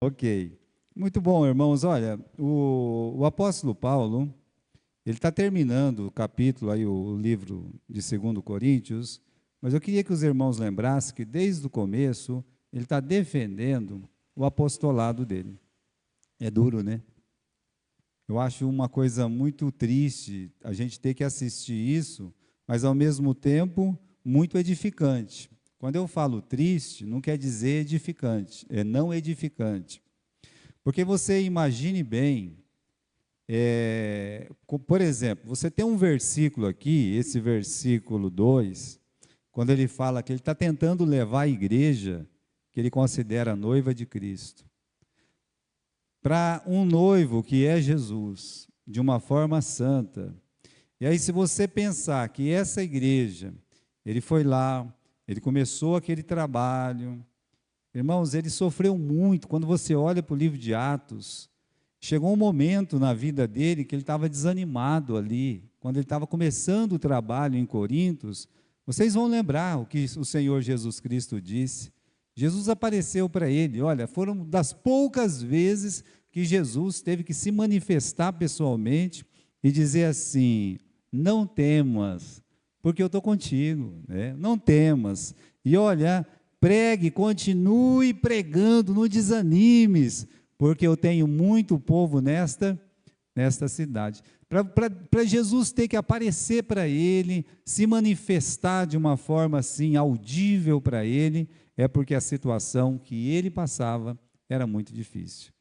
Ok. Muito bom, irmãos. Olha, o apóstolo Paulo, ele está terminando o capítulo, aí, o livro de 2 Coríntios, mas eu queria que os irmãos lembrassem que, desde o começo, ele está defendendo o apostolado dele. É duro, né? Eu acho uma coisa muito triste a gente ter que assistir isso, mas, ao mesmo tempo, muito edificante. Quando eu falo triste, não quer dizer edificante, é não edificante. Porque você imagine bem, por exemplo, você tem um versículo aqui, esse versículo 2, quando ele fala que ele está tentando levar a igreja, que ele considera a noiva de Cristo, para um noivo que é Jesus, de uma forma santa. E aí, se você pensar que essa igreja, ele foi lá, ele começou aquele trabalho, irmãos, ele sofreu muito. Quando você olha para o livro de Atos, chegou um momento na vida dele que ele estava desanimado ali, quando ele estava começando o trabalho em Corintos. Vocês vão lembrar o que o Senhor Jesus Cristo disse. Jesus apareceu para ele. Olha, foram das poucas vezes que Jesus teve que se manifestar pessoalmente e dizer assim: não temas, porque eu estou contigo, né? Não temas. E olha, pregue, continue pregando, não desanimes, porque eu tenho muito povo nesta cidade. Para Jesus ter que aparecer para ele, se manifestar de uma forma assim, audível para ele, é porque a situação que ele passava era muito difícil.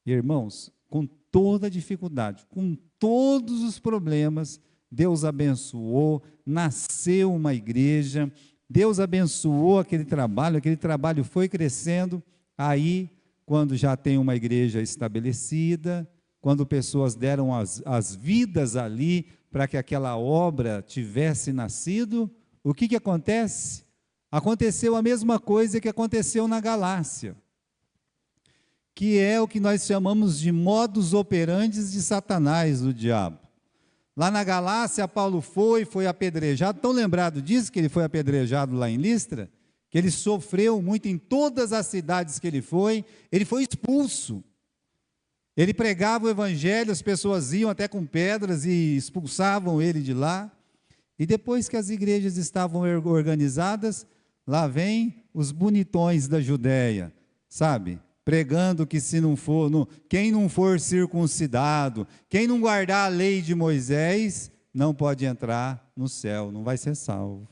Irmãos, com toda a dificuldade, com todos os problemas, Deus abençoou, nasceu uma igreja, Deus abençoou aquele trabalho foi crescendo. Aí, quando já tem uma igreja estabelecida, quando pessoas deram as vidas ali para que aquela obra tivesse nascido, o que acontece? Aconteceu a mesma coisa que aconteceu na Galácia, que é o que nós chamamos de modus operandi de Satanás, do diabo. Lá na Galácia, Paulo foi apedrejado. Estão lembrados disso, que ele foi apedrejado lá em Listra? Que ele sofreu muito em todas as cidades que ele foi expulso. Ele pregava o evangelho, as pessoas iam até com pedras e expulsavam ele de lá. E depois que as igrejas estavam organizadas, lá vem os bonitões da Judéia, sabe? Pregando que quem não for circuncidado, quem não guardar a lei de Moisés, não pode entrar no céu, não vai ser salvo.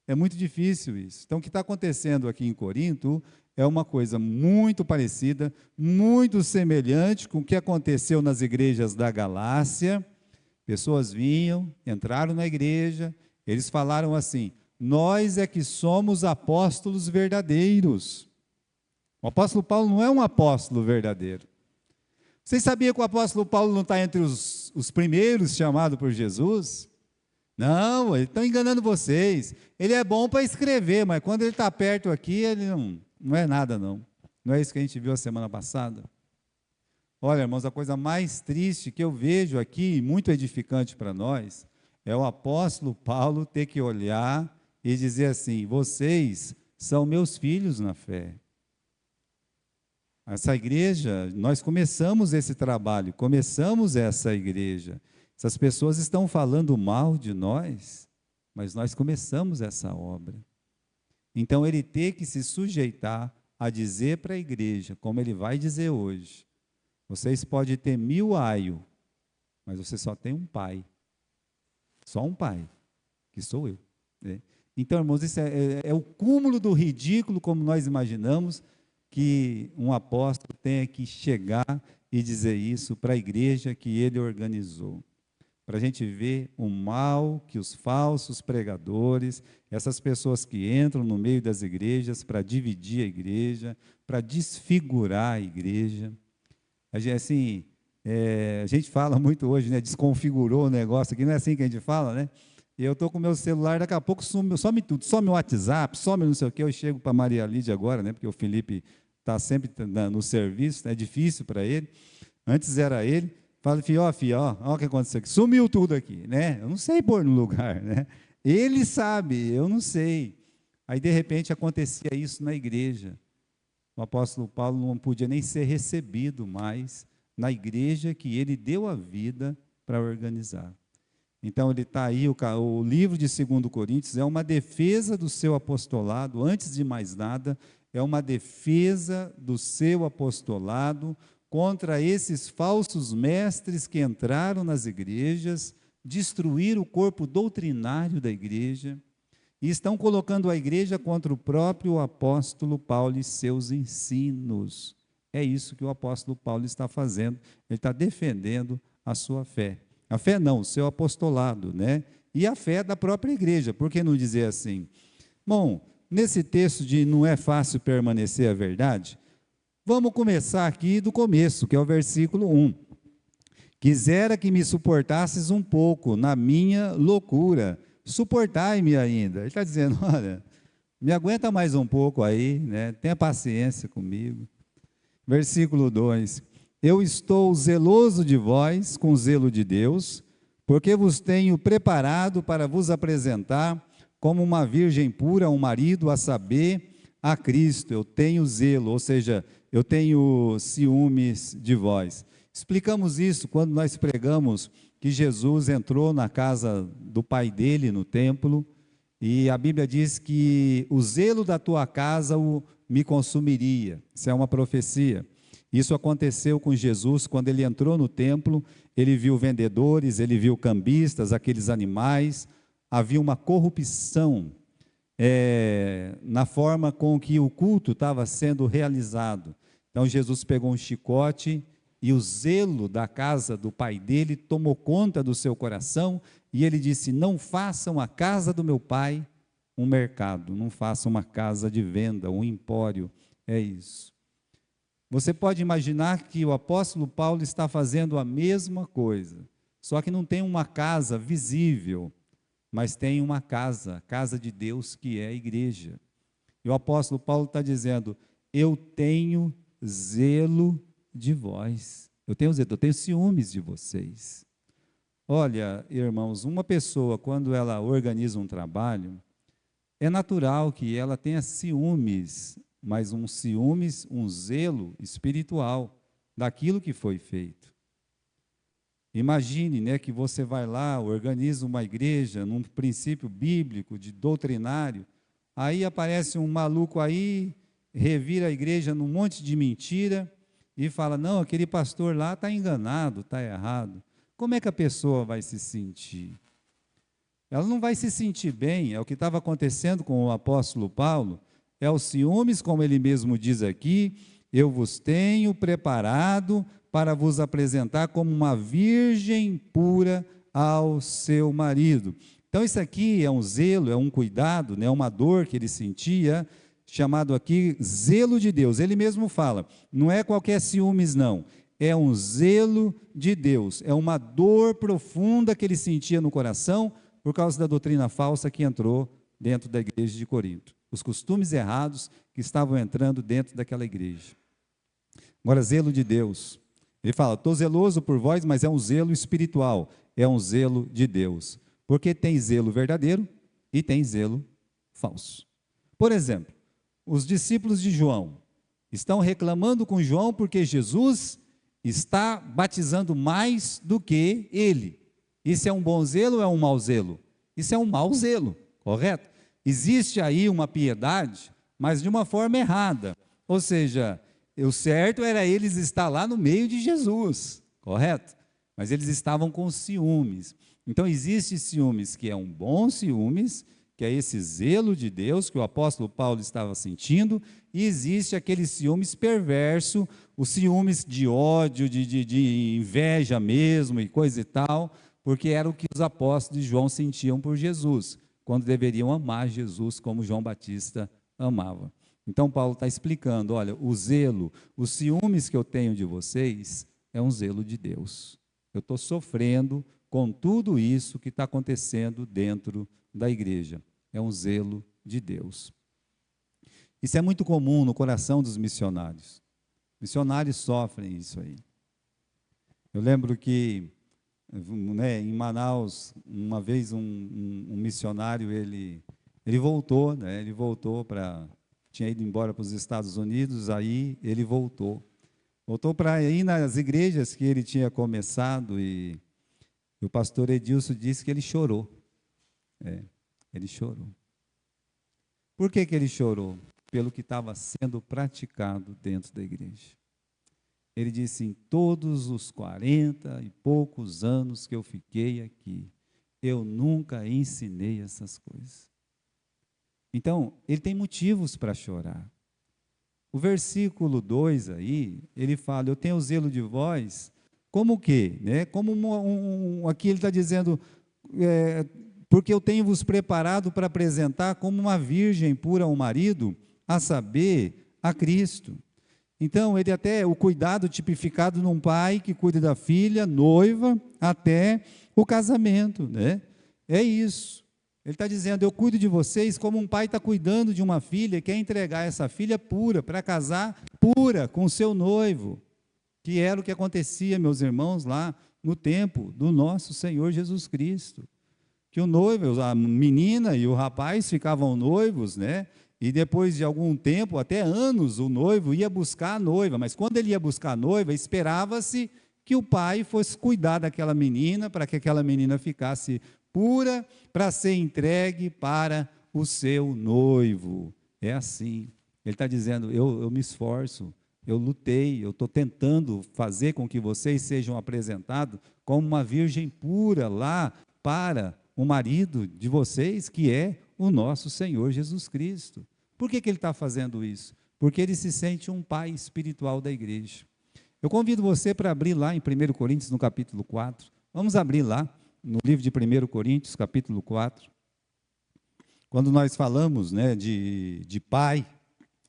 É muito difícil isso. Então, o que está acontecendo aqui em Corinto é uma coisa muito parecida, muito semelhante com o que aconteceu nas igrejas da Galácia. Pessoas vinham, entraram na igreja, eles falaram assim: nós é que somos apóstolos verdadeiros. O apóstolo Paulo não é um apóstolo verdadeiro. Vocês sabiam que o apóstolo Paulo não está entre os primeiros chamados por Jesus? Não, ele está enganando vocês. Ele é bom para escrever, mas quando ele está perto aqui, ele não é nada, não. Não é isso que a gente viu a semana passada? Olha, irmãos, a coisa mais triste que eu vejo aqui, muito edificante para nós, é o apóstolo Paulo ter que olhar e dizer assim: vocês são meus filhos na fé. Essa igreja, nós começamos esse trabalho, começamos essa igreja. Essas pessoas estão falando mal de nós, mas nós começamos essa obra. Então, ele tem que se sujeitar a dizer para a igreja, como ele vai dizer hoje: vocês podem ter 1000 aios, mas você só tem um pai. Só um pai, que sou eu. Né? Então, irmãos, isso é o cúmulo do ridículo, como nós imaginamos, que um apóstolo tenha que chegar e dizer isso para a igreja que ele organizou. Para a gente ver o mal que os falsos pregadores, essas pessoas que entram no meio das igrejas para dividir a igreja, para desfigurar a igreja. A gente fala muito hoje, né? Desconfigurou o negócio aqui, não é assim que a gente fala, né? E eu estou com o meu celular, daqui a pouco some tudo, some o WhatsApp, some não sei o quê. Eu chego para a Maria Lídia agora, né? Porque o Felipe está sempre no serviço, é difícil para ele. Antes era ele. Fala, filho, ó o que aconteceu aqui. Sumiu tudo aqui, né? Eu não sei pôr no lugar, né? Ele sabe, eu não sei. Aí, de repente, acontecia isso na igreja. o apóstolo Paulo não podia nem ser recebido mais na igreja que ele deu a vida para organizar. Então, ele está aí, o livro de 2 Coríntios é uma defesa do seu apostolado, antes de mais nada, é uma defesa do seu apostolado contra esses falsos mestres que entraram nas igrejas, destruíram o corpo doutrinário da igreja, e estão colocando a igreja contra o próprio apóstolo Paulo e seus ensinos. É isso que o apóstolo Paulo está fazendo, ele está defendendo a sua fé. A fé não, o seu apostolado, né? E a fé da própria igreja, por que não dizer assim? Bom, nesse texto de não é fácil permanecer a verdade, vamos começar aqui do começo, que é o versículo 1. Quisera que me suportasses um pouco na minha loucura, suportai-me ainda. Ele está dizendo, olha, me aguenta mais um pouco aí, né? Tenha paciência comigo. Versículo 2, eu estou zeloso de vós, com zelo de Deus, porque vos tenho preparado para vos apresentar como uma virgem pura, um marido, a saber, a Cristo. Eu tenho zelo, ou seja, eu tenho ciúmes de vós. Explicamos isso quando nós pregamos que Jesus entrou na casa do pai dele, no templo, e a Bíblia diz que o zelo da tua casa me consumiria. Isso é uma profecia. Isso aconteceu com Jesus quando ele entrou no templo, ele viu vendedores, ele viu cambistas, aqueles animais, havia uma corrupção na forma com que o culto estava sendo realizado. Então Jesus pegou um chicote e o zelo da casa do pai dele tomou conta do seu coração e ele disse, não façam a casa do meu pai um mercado, não façam uma casa de venda, um empório, é isso. Você pode imaginar que o apóstolo Paulo está fazendo a mesma coisa, só que não tem uma casa visível, mas tem uma casa, a casa de Deus, que é a igreja. E o apóstolo Paulo está dizendo, eu tenho zelo de vós, eu tenho ciúmes de vocês. Olha, irmãos, uma pessoa, quando ela organiza um trabalho, é natural que ela tenha ciúmes, mas um ciúmes, um zelo espiritual daquilo que foi feito. Imagine, né, que você vai lá, organiza uma igreja, num princípio bíblico, de doutrinário, aí aparece um maluco aí, revira a igreja num monte de mentira, e fala, não, aquele pastor lá está enganado, está errado. Como é que a pessoa vai se sentir? Ela não vai se sentir bem, é o que estava acontecendo com o apóstolo Paulo, é os ciúmes, como ele mesmo diz aqui, eu vos tenho preparado para vos apresentar como uma virgem pura ao seu marido. Então isso aqui é um zelo, é um cuidado, né, uma dor que ele sentia, chamado aqui zelo de Deus. Ele mesmo fala, não é qualquer ciúmes não, é um zelo de Deus, é uma dor profunda que ele sentia no coração por causa da doutrina falsa que entrou dentro da igreja de Corinto. Os costumes errados que estavam entrando dentro daquela igreja. Agora, zelo de Deus. Ele fala, estou zeloso por vós, mas é um zelo espiritual, é um zelo de Deus. Porque tem zelo verdadeiro e tem zelo falso. Por exemplo, os discípulos de João estão reclamando com João porque Jesus está batizando mais do que ele. Isso é um bom zelo ou é um mau zelo? Isso é um mau zelo, correto? Existe aí uma piedade, mas de uma forma errada. Ou seja, o certo era eles estar lá no meio de Jesus, correto? Mas eles estavam com ciúmes. Então existe ciúmes que é um bom ciúmes, que é esse zelo de Deus que o apóstolo Paulo estava sentindo, e existe aquele ciúmes perverso, os ciúmes de ódio, de inveja mesmo e coisa e tal, porque era o que os apóstolos de João sentiam por Jesus, quando deveriam amar Jesus como João Batista amava. Então Paulo está explicando, olha, o zelo, os ciúmes que eu tenho de vocês, é um zelo de Deus. Eu estou sofrendo com tudo isso que está acontecendo dentro da igreja. É um zelo de Deus. Isso é muito comum no coração dos missionários. Missionários sofrem isso aí. Eu lembro que, né, em Manaus, uma vez um missionário, ele voltou, né, ele voltou para tinha ido embora para os Estados Unidos, aí ele voltou. Voltou para ir nas igrejas que ele tinha começado, e o pastor Edilson disse que ele chorou. Ele chorou. Por que ele chorou? Pelo que estava sendo praticado dentro da igreja. Ele disse, em todos os 40 e poucos anos que eu fiquei aqui, eu nunca ensinei essas coisas. Então, ele tem motivos para chorar. O versículo 2 aí, ele fala, eu tenho zelo de vós, como o quê? Como aqui ele está dizendo, porque eu tenho vos preparado para apresentar como uma virgem pura ao marido, a saber, a Cristo. Então, ele até, o cuidado tipificado num pai que cuida da filha, noiva, até o casamento, né? É isso. Ele está dizendo, eu cuido de vocês como um pai está cuidando de uma filha, quer entregar essa filha pura, para casar pura com o seu noivo, que era o que acontecia, meus irmãos, lá no tempo do nosso Senhor Jesus Cristo. Que o noivo, a menina e o rapaz ficavam noivos, né? E depois de algum tempo, até anos, o noivo ia buscar a noiva, mas quando ele ia buscar a noiva, esperava-se que o pai fosse cuidar daquela menina, para que aquela menina ficasse pura, para ser entregue para o seu noivo. É assim. Ele está dizendo, eu me esforço, eu lutei, eu estou tentando fazer com que vocês sejam apresentados como uma virgem pura lá para o marido de vocês, que é o nosso Senhor Jesus Cristo. Por que ele está fazendo isso? Porque ele se sente um pai espiritual da igreja. Eu convido você para abrir lá em 1 Coríntios, no capítulo 4. Vamos abrir lá, no livro de 1 Coríntios, capítulo 4. Quando nós falamos, né, de pai,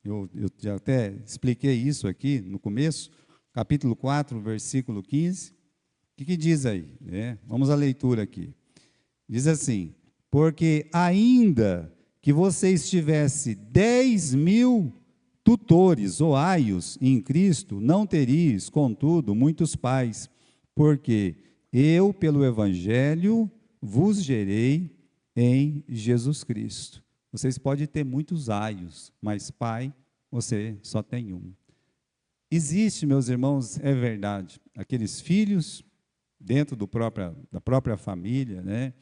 eu já até expliquei isso aqui no começo, capítulo 4, versículo 15. O que diz aí? Vamos à leitura aqui. Diz assim, porque ainda que vocês tivessem 10.000 tutores ou aios em Cristo, não teríeis, contudo, muitos pais, porque eu, pelo Evangelho, vos gerei em Jesus Cristo. Vocês podem ter muitos aios, mas pai, você só tem um. Existe, meus irmãos, é verdade, aqueles filhos dentro da própria família, né,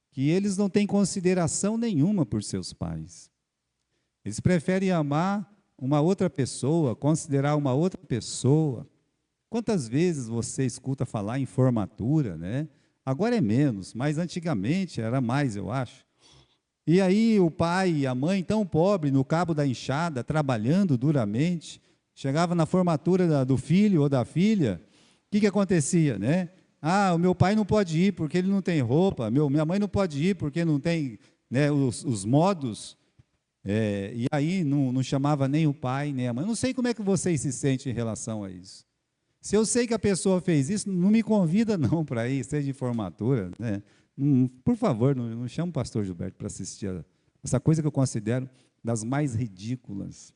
que eles não têm consideração nenhuma por seus pais. Eles preferem amar uma outra pessoa, considerar uma outra pessoa. Quantas vezes você escuta falar em formatura, né? Agora é menos, mas antigamente era mais, eu acho. E aí o pai e a mãe, tão pobre, no cabo da enxada, trabalhando duramente, chegava na formatura do filho ou da filha, o que acontecia, né? Ah, o meu pai não pode ir porque ele não tem roupa, minha mãe não pode ir porque não tem, né, os modos, e aí não chamava nem o pai, nem a mãe. Eu não sei como é que vocês se sentem em relação a isso. Se eu sei que a pessoa fez isso, não me convida não para ir, seja de formatura, né? Por favor, não chame o pastor Gilberto para assistir essa coisa que eu considero das mais ridículas.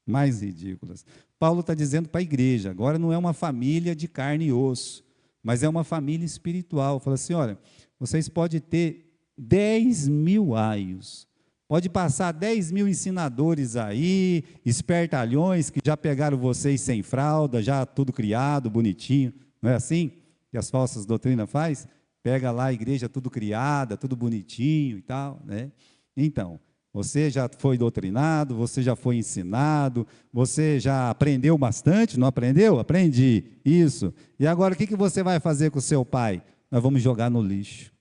Mais ridículas. Paulo está dizendo para a igreja, agora não é uma família de carne e osso, mas é uma família espiritual. Fala assim, olha, vocês podem ter 10.000 aios, pode passar 10.000 ensinadores aí, espertalhões que já pegaram vocês sem fralda, já tudo criado, bonitinho, não é assim que as falsas doutrinas faz? Pega lá a igreja tudo criada, tudo bonitinho e tal, né? Então, você já foi doutrinado, você já foi ensinado, você já aprendeu bastante, não aprendeu? Aprendi, isso. E agora o que você vai fazer com o seu pai? Nós vamos jogar no lixo.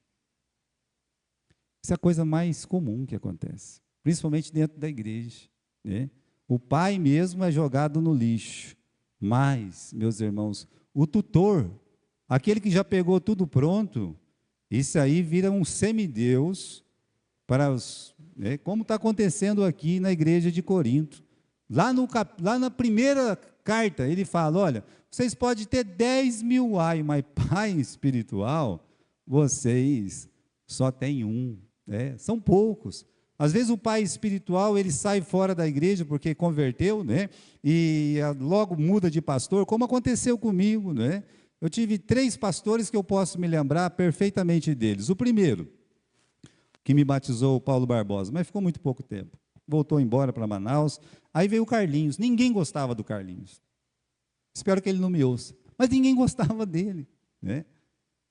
Isso é a coisa mais comum que acontece, principalmente dentro da igreja, né? O pai mesmo é jogado no lixo, mas, meus irmãos, o tutor, aquele que já pegou tudo pronto, isso aí vira um semideus para os... como está acontecendo aqui na igreja de Corinto. Lá na primeira carta, ele fala, olha, vocês podem ter 10.000 aios, mas pai espiritual, vocês só têm um. São poucos. Às vezes o pai espiritual, ele sai fora da igreja porque converteu, né? E logo muda de pastor, como aconteceu comigo, né? Eu tive 3 pastores que eu posso me lembrar perfeitamente deles. O primeiro, que me batizou, o Paulo Barbosa, mas ficou muito pouco tempo. voltou embora para Manaus. Aí veio o Carlinhos, ninguém gostava do Carlinhos. Espero que ele não me ouça, mas ninguém gostava dele, né?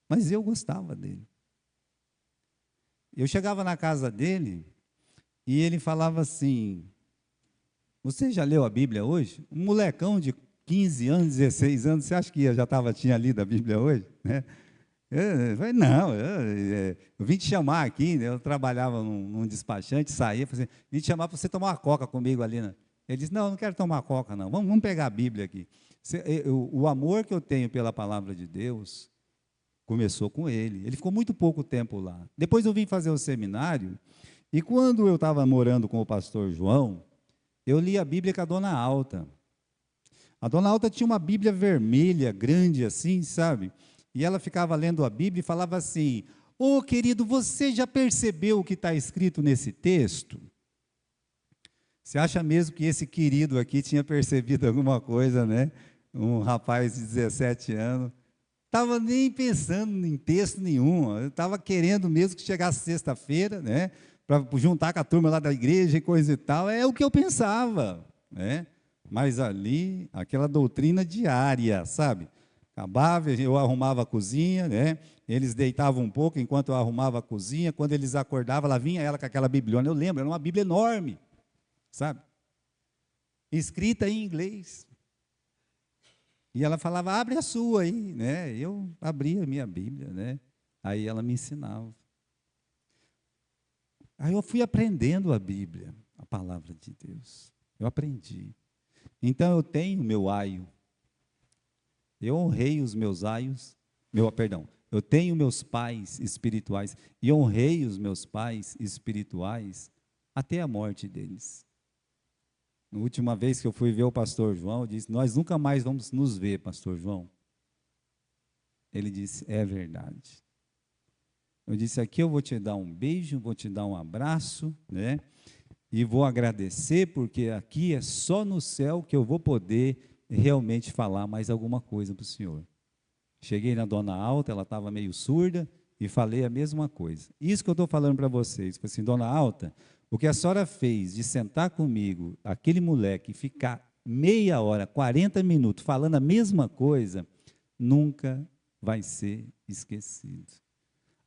Mas eu gostava dele. Eu chegava na casa dele e ele falava assim: você já leu a Bíblia hoje? Um molecão de 15 anos, 16 anos, você acha que eu já tinha lido a Bíblia hoje? Né? Eu falei, não, eu vim te chamar aqui, né? Eu trabalhava num despachante, saía, falei assim, vim te chamar para você tomar uma coca comigo ali. Né? Ele disse, não, eu não quero tomar coca, não, vamos pegar a Bíblia aqui. O amor que eu tenho pela palavra de Deus começou com ele. Ele ficou muito pouco tempo lá. Depois eu vim fazer o seminário, e quando eu estava morando com o pastor João, eu li a Bíblia com a Dona Alta. A Dona Alta tinha uma Bíblia vermelha, grande assim, sabe? E ela ficava lendo a Bíblia e falava assim, ô querido, você já percebeu o que está escrito nesse texto? Você acha mesmo que esse querido aqui tinha percebido alguma coisa, né? Um rapaz de 17 anos. Estava nem pensando em texto nenhum. Eu estava querendo mesmo que chegasse sexta-feira, né? Para juntar com a turma lá da igreja e coisa e tal. É o que eu pensava, né? Mas ali, aquela doutrina diária, sabe? Acabava, eu arrumava a cozinha, né? Eles deitavam um pouco enquanto eu arrumava a cozinha. Quando eles acordavam, lá vinha ela com aquela bibliona. Eu lembro, era uma Bíblia enorme, sabe? Escrita em inglês. E ela falava, abre a sua aí, né? Eu abria a minha Bíblia, né? Aí ela me ensinava. Aí eu fui aprendendo a Bíblia, a palavra de Deus. Eu aprendi. Então eu tenho meu aio. Eu honrei os meus aios, eu tenho meus pais espirituais e honrei os meus pais espirituais até a morte deles. Na última vez que eu fui ver o pastor João, eu disse, nós nunca mais vamos nos ver, pastor João. Ele disse, é verdade. Eu disse, aqui eu vou te dar um beijo, vou te dar um abraço, né? E vou agradecer, porque aqui é só no céu que eu vou poder realmente falar mais alguma coisa para o senhor. Cheguei na Dona Alta, ela estava meio surda, e falei a mesma coisa. Isso que eu estou falando para vocês. Falei assim, Dona Alta, o que a senhora fez de sentar comigo, aquele moleque, e ficar meia hora, 40 minutos, falando a mesma coisa, nunca vai ser esquecido.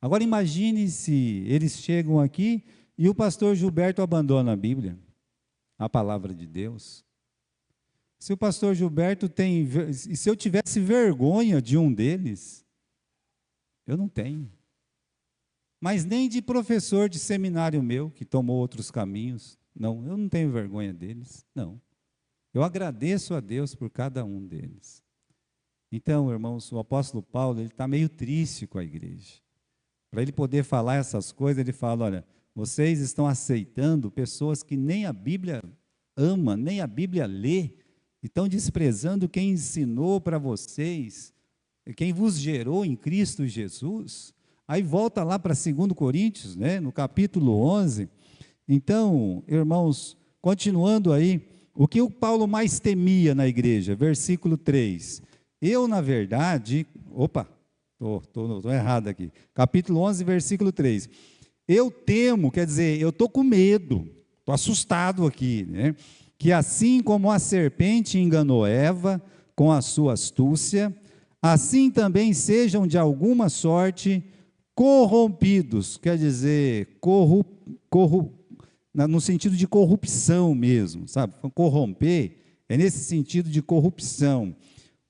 Agora imagine se eles chegam aqui e o pastor Gilberto abandona a Bíblia, a palavra de Deus. Se o pastor Gilberto e se eu tivesse vergonha de um deles, eu não tenho. Mas nem de professor de seminário meu, que tomou outros caminhos. Não, eu não tenho vergonha deles, não. Eu agradeço a Deus por cada um deles. Então, irmãos, o apóstolo Paulo, ele está meio triste com a igreja. Para ele poder falar essas coisas, ele fala, olha, vocês estão aceitando pessoas que nem a Bíblia ama, nem a Bíblia lê, e estão desprezando quem ensinou para vocês, quem vos gerou em Cristo Jesus. Aí volta lá para 2 Coríntios, né, no capítulo 11. Então, irmãos, continuando aí, o que o Paulo mais temia na igreja? Versículo 3. Eu, na verdade, estou errado aqui. Capítulo 11, versículo 3. Eu temo, quer dizer, eu estou com medo, estou assustado aqui, né? Que assim como a serpente enganou Eva com a sua astúcia, assim também sejam de alguma sorte corrompidos, quer dizer, no sentido de corrupção mesmo, sabe? Corromper é nesse sentido de corrupção.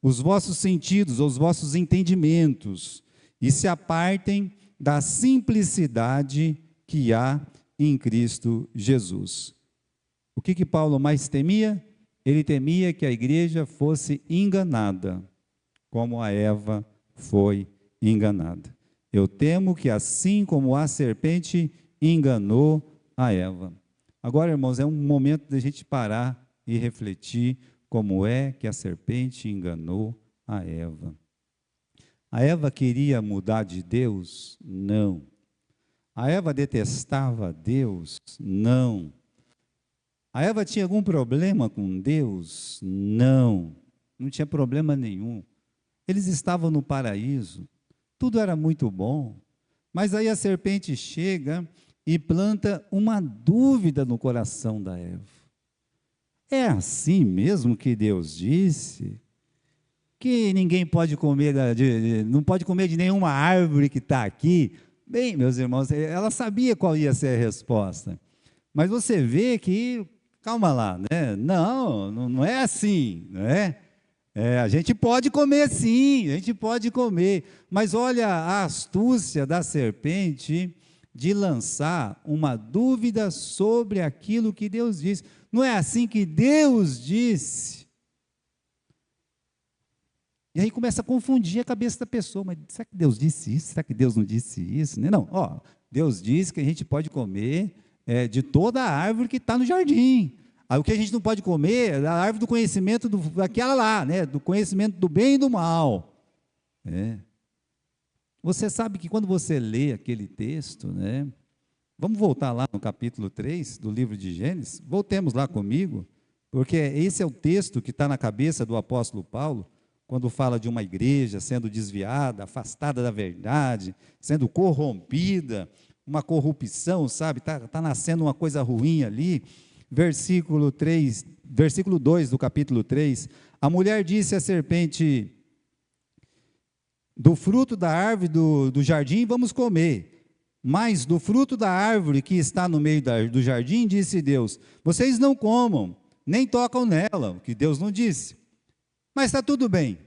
Os vossos sentidos, os vossos entendimentos, e se apartem da simplicidade que há em Cristo Jesus. O que Paulo mais temia? Ele temia que a igreja fosse enganada, como a Eva foi enganada. Eu temo que assim como a serpente enganou a Eva. Agora, irmãos, é um momento da gente parar e refletir como é que a serpente enganou a Eva. A Eva queria mudar de Deus? Não. A Eva detestava Deus? Não. A Eva tinha algum problema com Deus? Não. Não tinha problema nenhum. Eles estavam no paraíso. Tudo era muito bom. Mas aí a serpente chega e planta uma dúvida no coração da Eva. É assim mesmo que Deus disse? Que ninguém pode comer, não pode comer de nenhuma árvore que está aqui? Bem, meus irmãos, ela sabia qual ia ser a resposta. Mas você vê que, calma lá, né? Não é assim, não é? A gente pode comer sim, a gente pode comer. Mas olha a astúcia da serpente de lançar uma dúvida sobre aquilo que Deus disse. Não é assim que Deus disse? E aí começa a confundir a cabeça da pessoa. Mas será que Deus disse isso? Será que Deus não disse isso? Não, ó, Deus disse que a gente pode comer de toda a árvore que está no jardim. Aí, o que a gente não pode comer é a árvore do conhecimento daquela lá, né? Do conhecimento do bem e do mal. Você sabe que quando você lê aquele texto, né? Vamos voltar lá no capítulo 3 do livro de Gênesis? Voltemos lá comigo, porque esse é o texto que está na cabeça do apóstolo Paulo, quando fala de uma igreja sendo desviada, afastada da verdade, sendo corrompida, uma corrupção, sabe? Tá nascendo uma coisa ruim ali. Versículo 3, versículo 2 do capítulo 3, a mulher disse à serpente: do fruto da árvore do jardim vamos comer, mas do fruto da árvore que está no meio do jardim, disse Deus, vocês não comam, nem tocam nela, que Deus não disse. Mas está tudo bem.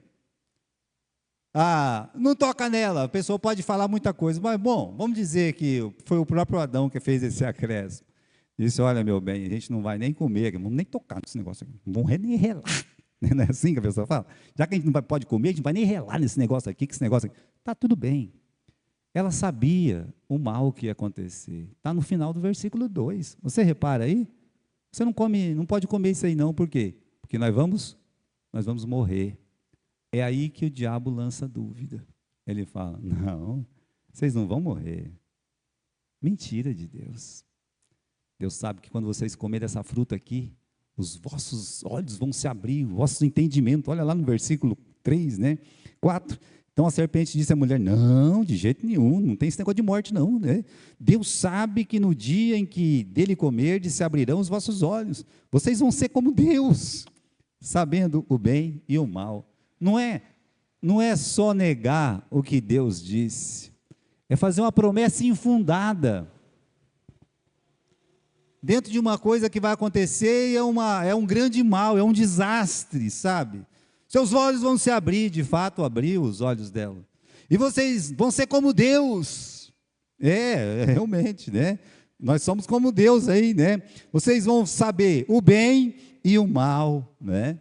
Não toca nela, a pessoa pode falar muita coisa, mas bom, vamos dizer que foi o próprio Adão que fez esse acréscimo. Disse, olha meu bem, a gente não vai nem comer, não vamos nem tocar nesse negócio aqui, não vamos nem relar. Não é assim que a pessoa fala? Já que a gente não pode comer, a gente não vai nem relar nesse negócio aqui, que esse negócio aqui. Está tudo bem. Ela sabia o mal que ia acontecer. Está no final do versículo 2. Você repara aí? Você não pode comer isso aí não, por quê? Porque nós vamos morrer. É aí que o diabo lança dúvida. Ele fala, não, vocês não vão morrer. Mentira de Deus. Deus sabe que quando vocês comerem essa fruta aqui, os vossos olhos vão se abrir, o vosso entendimento. Olha lá no versículo 3, né? 4. Então a serpente disse à mulher, não, de jeito nenhum, não tem esse negócio de morte não, né? Deus sabe que no dia em que dele comerdes, se abrirão os vossos olhos. Vocês vão ser como Deus, sabendo o bem e o mal. Não é só negar o que Deus disse, é fazer uma promessa infundada, dentro de uma coisa que vai acontecer e é um grande mal, é um desastre, sabe? Seus olhos vão se abrir, de fato abriu os olhos dela, e vocês vão ser como Deus, realmente, né? Nós somos como Deus aí, né? Vocês vão saber o bem e o mal, né?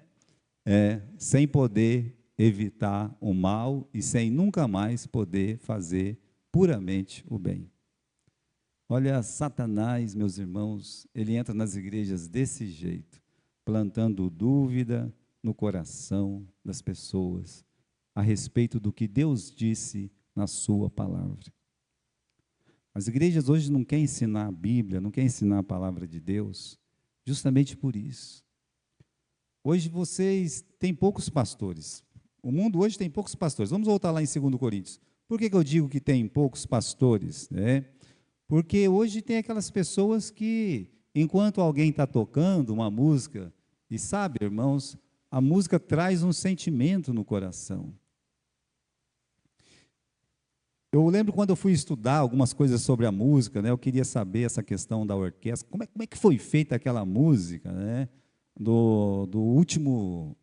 Sem poder evitar o mal e sem nunca mais poder fazer puramente o bem. Olha, Satanás, meus irmãos, ele entra nas igrejas desse jeito, plantando dúvida no coração das pessoas a respeito do que Deus disse na sua palavra. As igrejas hoje não querem ensinar a Bíblia, não querem ensinar a palavra de Deus, justamente por isso. Hoje vocês têm poucos pastores. O mundo hoje tem poucos pastores. Vamos voltar lá em 2 Coríntios. Por que eu digo que tem poucos pastores, né? Porque hoje tem aquelas pessoas que, enquanto alguém está tocando uma música, e sabe, irmãos, a música traz um sentimento no coração. Eu lembro quando eu fui estudar algumas coisas sobre a música, né, eu queria saber essa questão da orquestra, como é que foi feita aquela música, né, do último,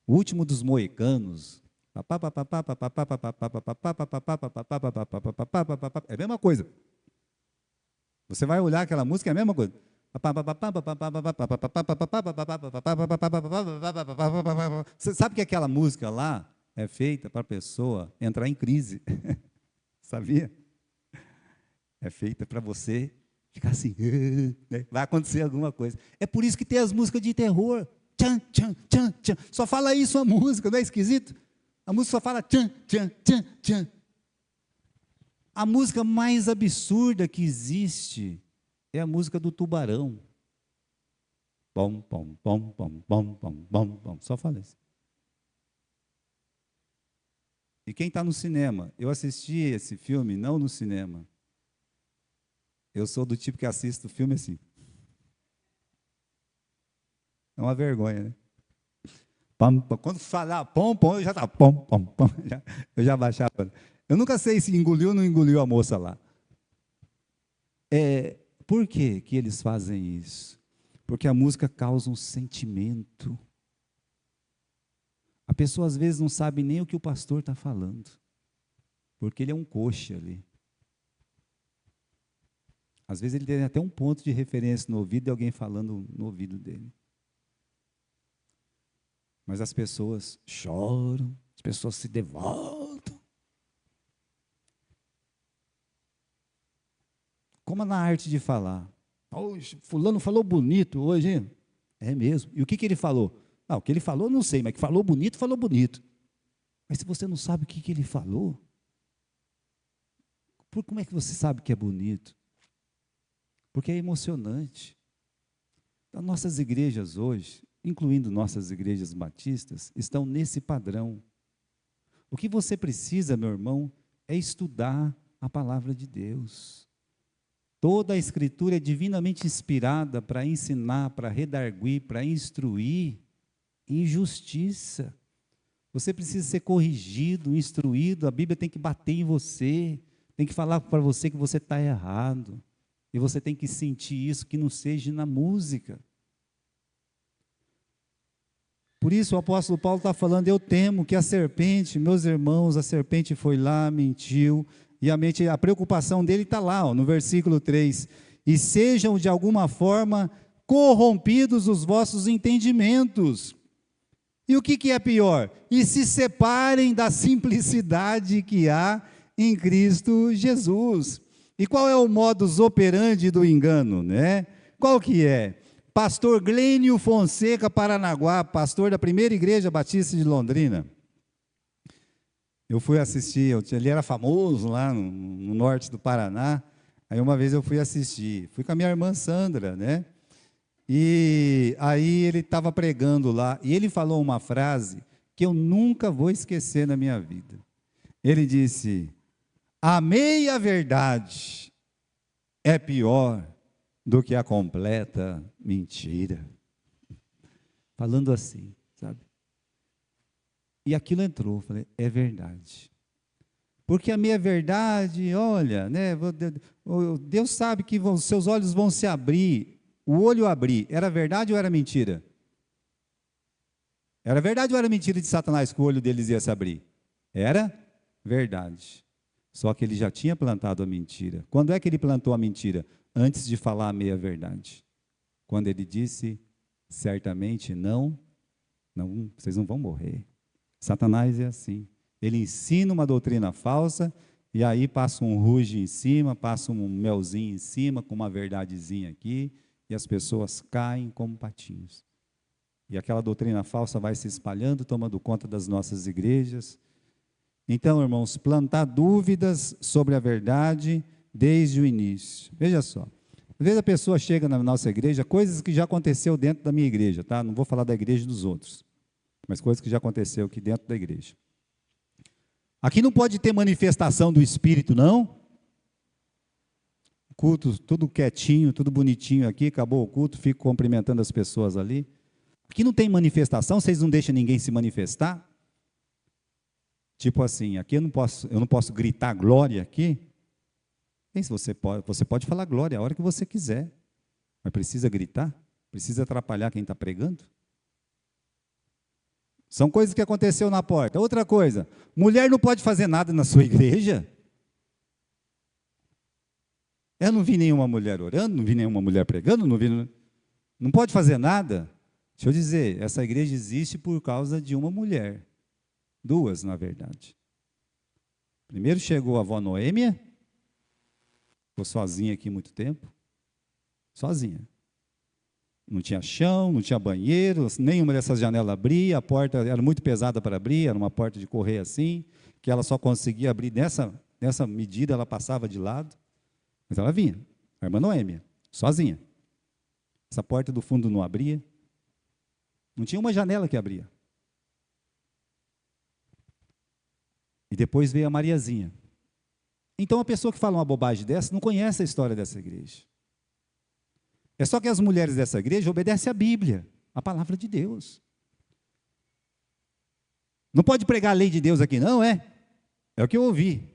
o último dos moicanos. É a mesma coisa. Você vai olhar aquela música, é a mesma coisa. Você sabe que aquela música lá é feita para a pessoa entrar em crise. Sabia? É feita para você ficar assim, né? Vai acontecer alguma coisa. É por isso que tem as músicas de terror. Tchan, tchan, tchan, tchan. Só fala isso a música, não é esquisito? A música só fala tchan, tchan, tchan, tchan. A música mais absurda que existe é a música do tubarão. Pom, pom, pom, pom, pom, pom, pom, pom. Só fala isso. E quem está no cinema? Eu assisti esse filme, não no cinema. Eu sou do tipo que assiste o filme assim. É uma vergonha, né? Pam, pam. Quando falar pom, pom, eu já tá pom, pom, pom. Eu já baixava. Eu nunca sei se engoliu ou não engoliu a moça lá. Por que que eles fazem isso? Porque a música causa um sentimento. A pessoa às vezes não sabe nem o que o pastor está falando, porque ele é um coxa ali. Às vezes ele tem até um ponto de referência no ouvido de alguém falando no ouvido dele. Mas as pessoas choram, as pessoas se devotam. Como na arte de falar. Hoje, fulano falou bonito hoje, hein? É mesmo. E o que ele falou? O que ele falou eu não sei, mas que falou bonito, falou bonito. Mas se você não sabe o que ele falou, como é que você sabe que é bonito? Porque é emocionante. Então, nossas igrejas hoje, incluindo nossas igrejas batistas, estão nesse padrão. O que você precisa, meu irmão, é estudar a palavra de Deus. Toda a Escritura é divinamente inspirada para ensinar, para redarguir, para instruir em justiça. Você precisa ser corrigido, instruído, a Bíblia tem que bater em você, tem que falar para você que você está errado. E você tem que sentir isso, que não seja na música. Por isso o apóstolo Paulo está falando, eu temo que a serpente, meus irmãos, a serpente foi lá, mentiu, e a preocupação dele está lá, no versículo 3, e sejam de alguma forma corrompidos os vossos entendimentos. E o que é pior? E se separem da simplicidade que há em Cristo Jesus. E qual é o modus operandi do engano, né? Qual que é? Pastor Glênio Fonseca Paranaguá, pastor da primeira igreja batista de Londrina. Eu fui assistir, ele era famoso lá no norte do Paraná, aí uma vez eu fui assistir, fui com a minha irmã Sandra, né? E aí ele estava pregando lá, e ele falou uma frase que eu nunca vou esquecer na minha vida. Ele disse, a meia verdade é pior do que a completa mentira. Falando assim, sabe? E aquilo entrou, falei, é verdade. Porque a meia verdade, olha, né, Deus sabe que os seus olhos vão se abrir, o olho abrir, era verdade ou era mentira? Era verdade ou era mentira de Satanás que o olho deles ia se abrir? Era verdade. Só que ele já tinha plantado a mentira. Quando é que ele plantou a mentira? Antes de falar a meia-verdade. Quando ele disse, certamente não, vocês não vão morrer. Satanás é assim. Ele ensina uma doutrina falsa, e aí passa um ruge em cima, passa um melzinho em cima, com uma verdadezinha aqui, e as pessoas caem como patinhos. E aquela doutrina falsa vai se espalhando, tomando conta das nossas igrejas. Então, irmãos, plantar dúvidas sobre a verdade desde o início. Veja só, às vezes a pessoa chega na nossa igreja, coisas que já aconteceu dentro da minha igreja, tá? Não vou falar da igreja dos outros, mas coisas que já aconteceu aqui dentro da igreja. Aqui não pode ter manifestação do Espírito, não? Culto, tudo quietinho, tudo bonitinho aqui, acabou o culto, fico cumprimentando as pessoas ali. Aqui não tem manifestação, vocês não deixam ninguém se manifestar? Tipo assim, aqui eu não posso gritar glória aqui. Se você pode falar glória a hora que você quiser, mas precisa gritar? Precisa atrapalhar quem está pregando? São coisas que aconteceu na porta. Outra coisa, mulher não pode fazer nada na sua igreja? Eu não vi nenhuma mulher orando, não vi nenhuma mulher pregando, não pode fazer nada. Deixa eu dizer, essa igreja existe por causa de uma mulher. Duas, na verdade. Primeiro chegou a avó Noêmia, ficou sozinha aqui muito tempo, sozinha. Não tinha chão, não tinha banheiro, nenhuma dessas janelas abria, a porta era muito pesada para abrir, era uma porta de correr assim, que ela só conseguia abrir nessa medida, ela passava de lado, mas ela vinha, a irmã Noêmia, sozinha. Essa porta do fundo não abria, não tinha uma janela que abria. E depois veio a Mariazinha. Então, a pessoa que fala uma bobagem dessa não conhece a história dessa igreja. É só que as mulheres dessa igreja obedecem à Bíblia, a palavra de Deus. Não pode pregar a lei de Deus aqui, não, é? É o que eu ouvi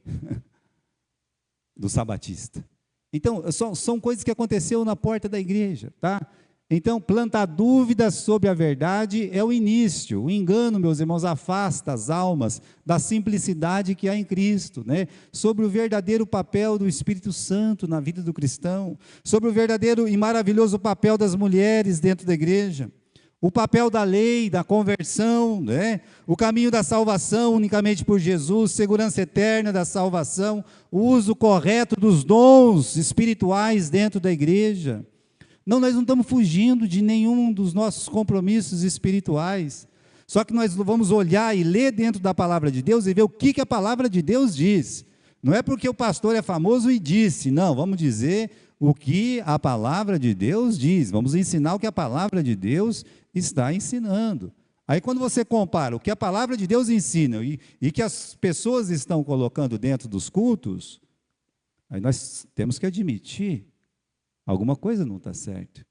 do sabatista. Então, são coisas que aconteceram na porta da igreja, tá? Então, plantar dúvidas sobre a verdade é o início. O engano, meus irmãos, afasta as almas da simplicidade que há em Cristo, né? Sobre o verdadeiro papel do Espírito Santo na vida do cristão, sobre o verdadeiro e maravilhoso papel das mulheres dentro da igreja, o papel da lei, da conversão, né? O caminho da salvação unicamente por Jesus, segurança eterna da salvação, o uso correto dos dons espirituais dentro da igreja. Não, nós não estamos fugindo de nenhum dos nossos compromissos espirituais, só que nós vamos olhar e ler dentro da palavra de Deus e ver o que a palavra de Deus diz. Não é porque o pastor é famoso e disse, não, vamos dizer o que a palavra de Deus diz, vamos ensinar o que a palavra de Deus está ensinando. Aí quando você compara o que a palavra de Deus ensina e que as pessoas estão colocando dentro dos cultos, aí nós temos que admitir, alguma coisa não está certa.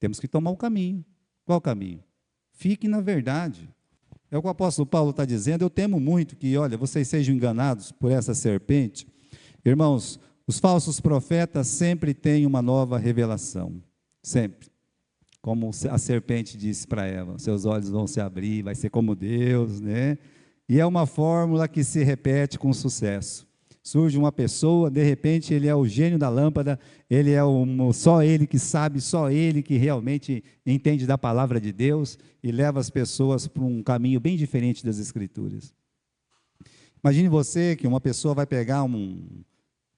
Temos que tomar um caminho. Qual caminho? Fique na verdade. É o que o apóstolo Paulo está dizendo. Eu temo muito que, olha, vocês sejam enganados por essa serpente. Irmãos, os falsos profetas sempre têm uma nova revelação. Sempre. Como a serpente disse para Eva, seus olhos vão se abrir, vai ser como Deus, né? E é uma fórmula que se repete com sucesso. Surge uma pessoa, de repente ele é o gênio da lâmpada, ele é só ele que sabe, só ele que realmente entende da palavra de Deus e leva as pessoas para um caminho bem diferente das Escrituras. Imagine você que uma pessoa vai pegar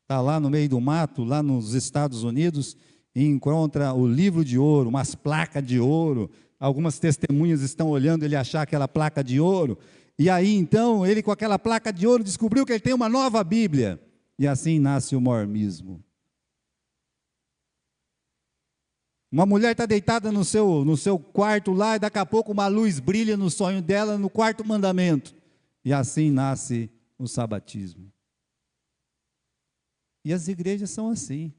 está lá no meio do mato, lá nos Estados Unidos, e encontra o livro de ouro, umas placas de ouro, algumas testemunhas estão olhando ele achar aquela placa de ouro, e aí então ele com aquela placa de ouro descobriu que ele tem uma nova Bíblia, e assim nasce o mormonismo. Uma mulher está deitada no seu quarto lá, e daqui a pouco uma luz brilha no sonho dela, no quarto mandamento, e assim nasce o sabatismo. E as igrejas são assim.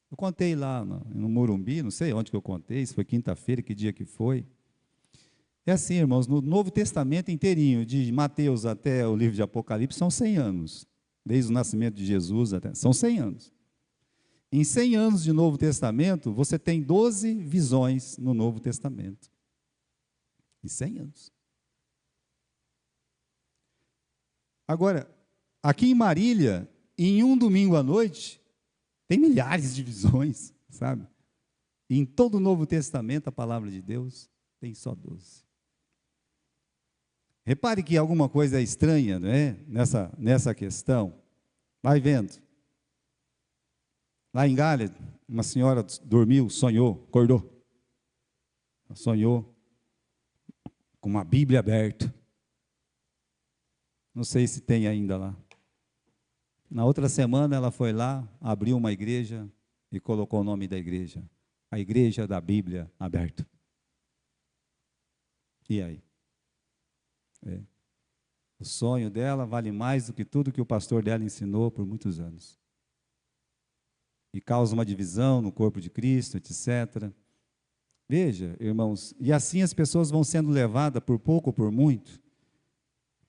Eu contei lá no Morumbi, não sei onde que eu contei, se foi quinta-feira, que dia que foi. É assim, irmãos, no Novo Testamento inteirinho, de Mateus até o livro de Apocalipse, são 100 anos. Desde o nascimento de Jesus até, são 100 anos. Em 100 anos de Novo Testamento, você tem 12 visões no Novo Testamento. Em 100 anos. Agora, aqui em Marília, em um domingo à noite, tem milhares de visões, sabe? E em todo o Novo Testamento, a palavra de Deus tem só 12. Repare que alguma coisa é estranha, não é? Nessa questão. Vai vendo. Lá em Gália, uma senhora dormiu, sonhou, acordou. Sonhou com uma Bíblia aberta. Não sei se tem ainda lá. Na outra semana ela foi lá, abriu uma igreja e colocou o nome da igreja. A Igreja da Bíblia Aberta. E aí? O sonho dela vale mais do que tudo que o pastor dela ensinou por muitos anos. E causa uma divisão no corpo de Cristo, etc. Veja, irmãos, e assim as pessoas vão sendo levadas por pouco ou por muito,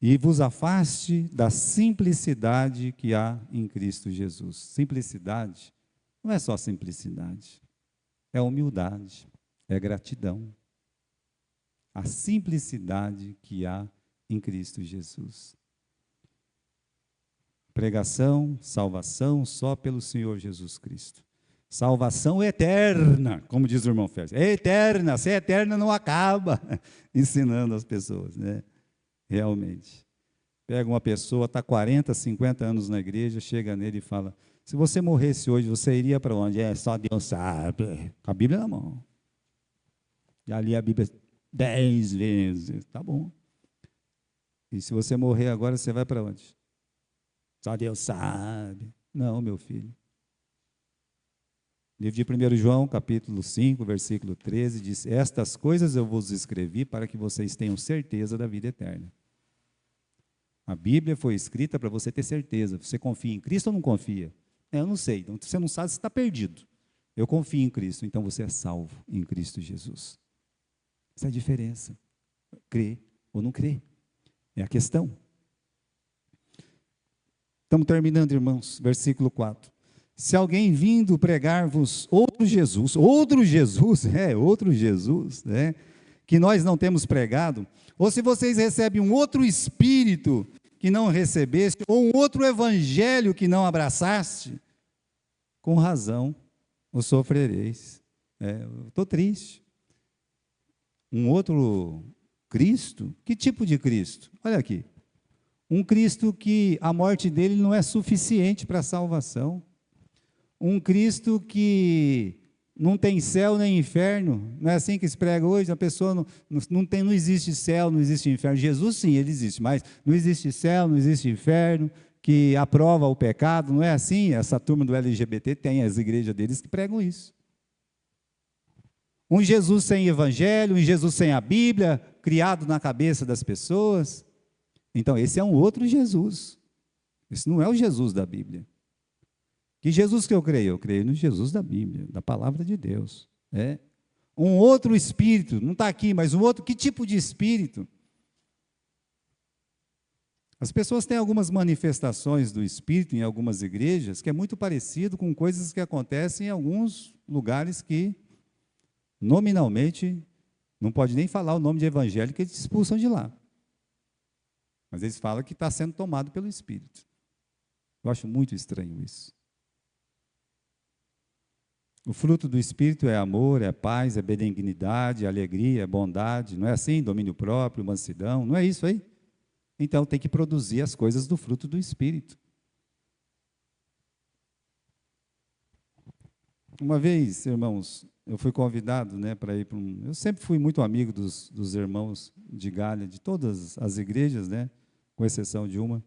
e vos afaste da simplicidade que há em Cristo Jesus. Simplicidade não é só simplicidade, é humildade, é gratidão. A simplicidade que há em Cristo Jesus. Pregação, salvação só pelo Senhor Jesus Cristo. Salvação eterna, como diz o irmão Félix, é eterna, se é eterna não acaba, ensinando as pessoas, né? Realmente. Pega uma pessoa, está 40, 50 anos na igreja, chega nele e fala, se você morresse hoje, você iria para onde? Só Deus sabe, com a Bíblia na mão. Já li a Bíblia 10 vezes, tá bom. E se você morrer agora, você vai para onde? Só Deus sabe. Não, meu filho. Livro de 1 João, capítulo 5, versículo 13, diz, estas coisas eu vos escrevi para que vocês tenham certeza da vida eterna. A Bíblia foi escrita para você ter certeza. Você confia em Cristo ou não confia? Eu não sei. Então, você não sabe, você está perdido. Eu confio em Cristo, então você é salvo em Cristo Jesus. Essa é a diferença. Crer ou não crer. É a questão. Estamos terminando, irmãos. Versículo 4. Se alguém vindo pregar-vos outro Jesus, né, que nós não temos pregado, ou se vocês recebem um outro espírito que não recebeste, ou um outro evangelho que não abraçaste, com razão o sofrereis. Eu estou triste. Um outro Cristo? Que tipo de Cristo? Olha aqui. Um Cristo que a morte dele não é suficiente para a salvação. Um Cristo que não tem céu nem inferno. Não é assim que se prega hoje? A pessoa não existe céu, não existe inferno. Jesus sim, ele existe, mas não existe céu, não existe inferno, que aprova o pecado. Não é assim? Essa turma do LGBT tem as igrejas deles que pregam isso. Um Jesus sem evangelho, um Jesus sem a Bíblia, criado na cabeça das pessoas. Então, esse é um outro Jesus. Esse não é o Jesus da Bíblia. Que Jesus que eu creio? Eu creio no Jesus da Bíblia, da palavra de Deus. Um outro espírito, não está aqui, mas um outro, que tipo de espírito? As pessoas têm algumas manifestações do espírito em algumas igrejas, que é muito parecido com coisas que acontecem em alguns lugares que, nominalmente, não pode nem falar o nome de evangelho, que eles expulsam de lá. Mas eles falam que está sendo tomado pelo Espírito. Eu acho muito estranho isso. O fruto do Espírito é amor, é paz, é benignidade, é alegria, é bondade. Não é assim? Domínio próprio, mansidão. Não é isso aí? Então tem que produzir as coisas do fruto do Espírito. Uma vez, irmãos, eu fui convidado, né, para ir para um... Eu sempre fui muito amigo dos irmãos de Galha, de todas as igrejas, né, com exceção de uma.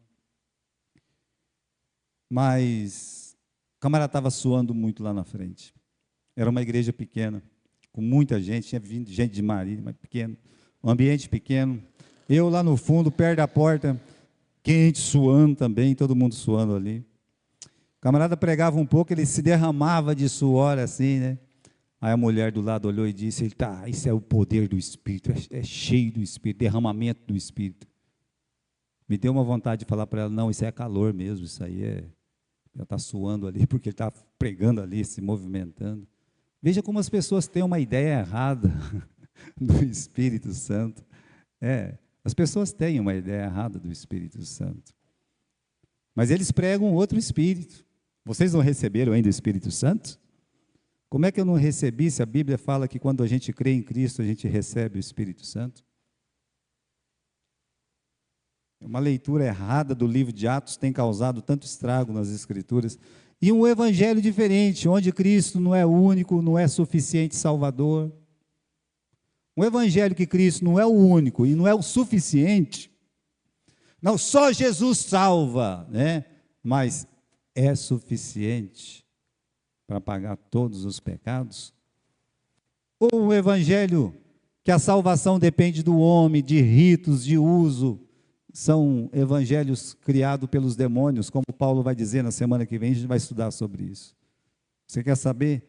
Mas o camarada estava suando muito lá na frente. Era uma igreja pequena, com muita gente, tinha vindo gente de Marília, mas pequeno, um ambiente pequeno. Eu lá no fundo, perto da porta, quente, suando também, todo mundo suando ali. O camarada pregava um pouco, ele se derramava de suor assim, né? Aí a mulher do lado olhou e disse, isso é o poder do Espírito, é cheio do Espírito, derramamento do Espírito. Me deu uma vontade de falar para ela, não, isso é calor mesmo, isso aí ela está suando ali, porque ele está pregando ali, se movimentando. Veja como as pessoas têm uma ideia errada do Espírito Santo. As pessoas têm uma ideia errada do Espírito Santo. Mas eles pregam outro Espírito. Vocês não receberam ainda o Espírito Santo? Como é que eu não recebi se a Bíblia fala que quando a gente crê em Cristo, a gente recebe o Espírito Santo? Uma leitura errada do livro de Atos tem causado tanto estrago nas Escrituras. E um evangelho diferente, onde Cristo não é único, não é suficiente Salvador. Um evangelho que Cristo não é o único e não é o suficiente. Não, só Jesus salva, né? Mas é suficiente para pagar todos os pecados? Ou um evangelho que a salvação depende do homem, de ritos, de uso, são evangelhos criados pelos demônios, como Paulo vai dizer na semana que vem, a gente vai estudar sobre isso. Você quer saber?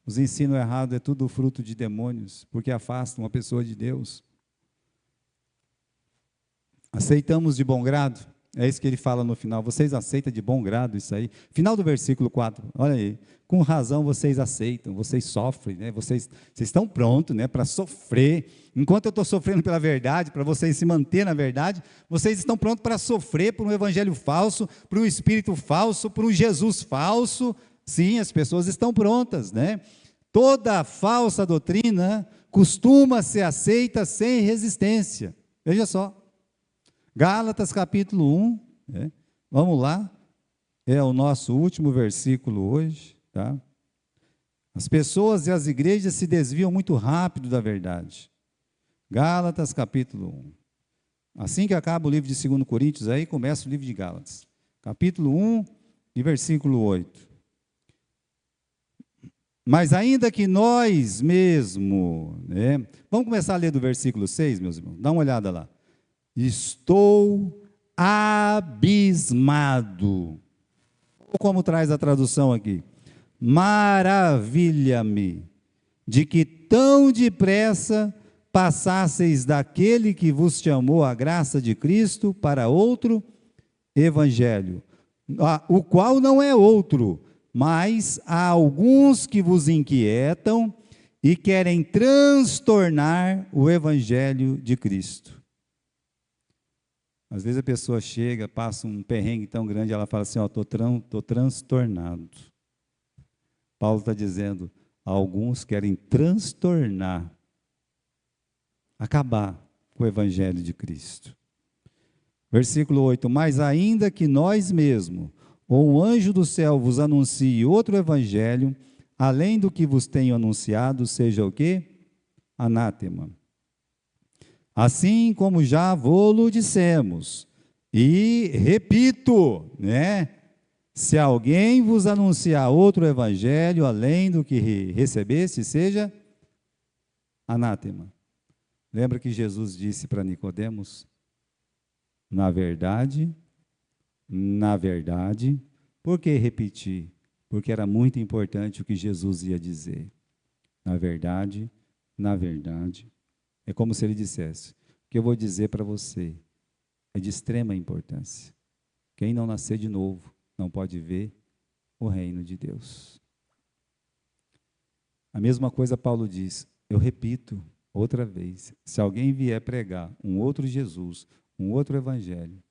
Os ensinos errados é tudo fruto de demônios, porque afastam uma pessoa de Deus. Aceitamos de bom grado? É isso que ele fala no final. Vocês aceitam de bom grado isso aí? Final do versículo 4, olha aí. Com razão vocês aceitam, vocês sofrem, né? Vocês estão prontos, né, para sofrer. Enquanto eu estou sofrendo pela verdade, para vocês se manter na verdade, vocês estão prontos para sofrer por um evangelho falso, por um espírito falso, por um Jesus falso. Sim, as pessoas estão prontas, né? Toda falsa doutrina costuma ser aceita sem resistência. Veja só. Gálatas capítulo 1, né? Vamos lá, é o nosso último versículo hoje, tá? As pessoas e as igrejas se desviam muito rápido da verdade. Gálatas capítulo 1. Assim que acaba o livro de 2 Coríntios, aí começa o livro de Gálatas. Capítulo 1 e versículo 8. Mas ainda que nós mesmo, né? Vamos começar a ler do versículo 6, meus irmãos, dá uma olhada lá. Estou abismado. Como traz a tradução aqui? Maravilha-me de que tão depressa passasseis daquele que vos chamou a graça de Cristo para outro evangelho, o qual não é outro, mas há alguns que vos inquietam e querem transtornar o evangelho de Cristo. Às vezes a pessoa chega, passa um perrengue tão grande, ela fala assim, estou transtornado. Paulo está dizendo, alguns querem transtornar, acabar com o evangelho de Cristo. Versículo 8, mas ainda que nós mesmos, ou um anjo do céu vos anuncie outro evangelho, além do que vos tenho anunciado, seja o quê? Anátema. Assim como já vô-lo dissemos, e repito, né? Se alguém vos anunciar outro evangelho, além do que recebeste, seja anátema. Lembra que Jesus disse para Nicodemos? Na verdade, por que repetir? Porque era muito importante o que Jesus ia dizer. Na verdade, é como se ele dissesse, o que eu vou dizer para você é de extrema importância. Quem não nascer de novo não pode ver o reino de Deus. A mesma coisa Paulo diz, eu repito outra vez, se alguém vier pregar um outro Jesus, um outro evangelho,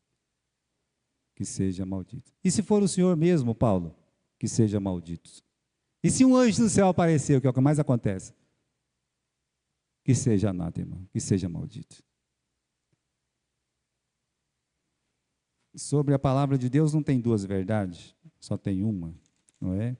que seja maldito. E se for o Senhor mesmo, Paulo, que seja maldito. E se um anjo do céu aparecer, que é o que mais acontece, que seja anátema, que seja maldito. Sobre a palavra de Deus não tem duas verdades, só tem uma, não é?